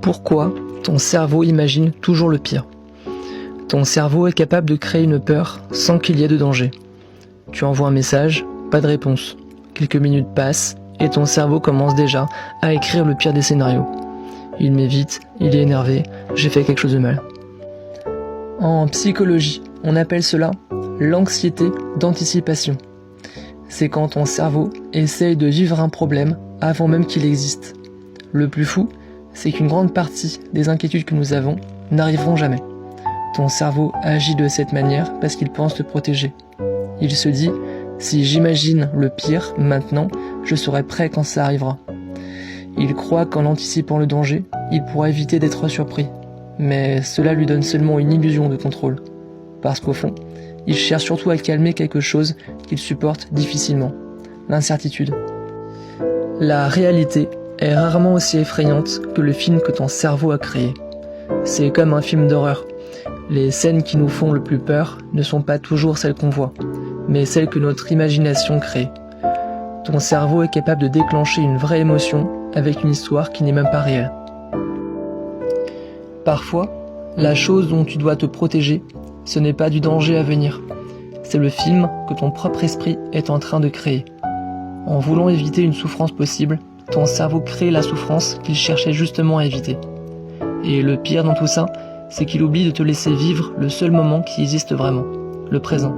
Pourquoi ton cerveau imagine toujours le pire? Ton cerveau est capable de créer une peur sans qu'il y ait de danger. Tu envoies un message, pas de réponse. Quelques minutes passent et ton cerveau commence déjà à écrire le pire des scénarios. Il m'évite, il est énervé, j'ai fait quelque chose de mal. En psychologie, on appelle cela l'anxiété d'anticipation. C'est quand ton cerveau essaye de vivre un problème avant même qu'il existe. Le plus fou, c'est qu'une grande partie des inquiétudes que nous avons n'arriveront jamais. Ton cerveau agit de cette manière parce qu'il pense te protéger. Il se dit, si j'imagine le pire maintenant, je serai prêt quand ça arrivera. Il croit qu'en anticipant le danger, il pourra éviter d'être surpris. Mais cela lui donne seulement une illusion de contrôle. Parce qu'au fond, il cherche surtout à calmer quelque chose qu'il supporte difficilement, l'incertitude. La réalité est rarement aussi effrayante que le film que ton cerveau a créé. C'est comme un film d'horreur. Les scènes qui nous font le plus peur ne sont pas toujours celles qu'on voit, mais celles que notre imagination crée. Ton cerveau est capable de déclencher une vraie émotion avec une histoire qui n'est même pas réelle. Parfois, la chose dont tu dois te protéger, ce n'est pas du danger à venir. C'est le film que ton propre esprit est en train de créer. En voulant éviter une souffrance possible, ton cerveau crée la souffrance qu'il cherchait justement à éviter. Et le pire dans tout ça, c'est qu'il oublie de te laisser vivre le seul moment qui existe vraiment, le présent.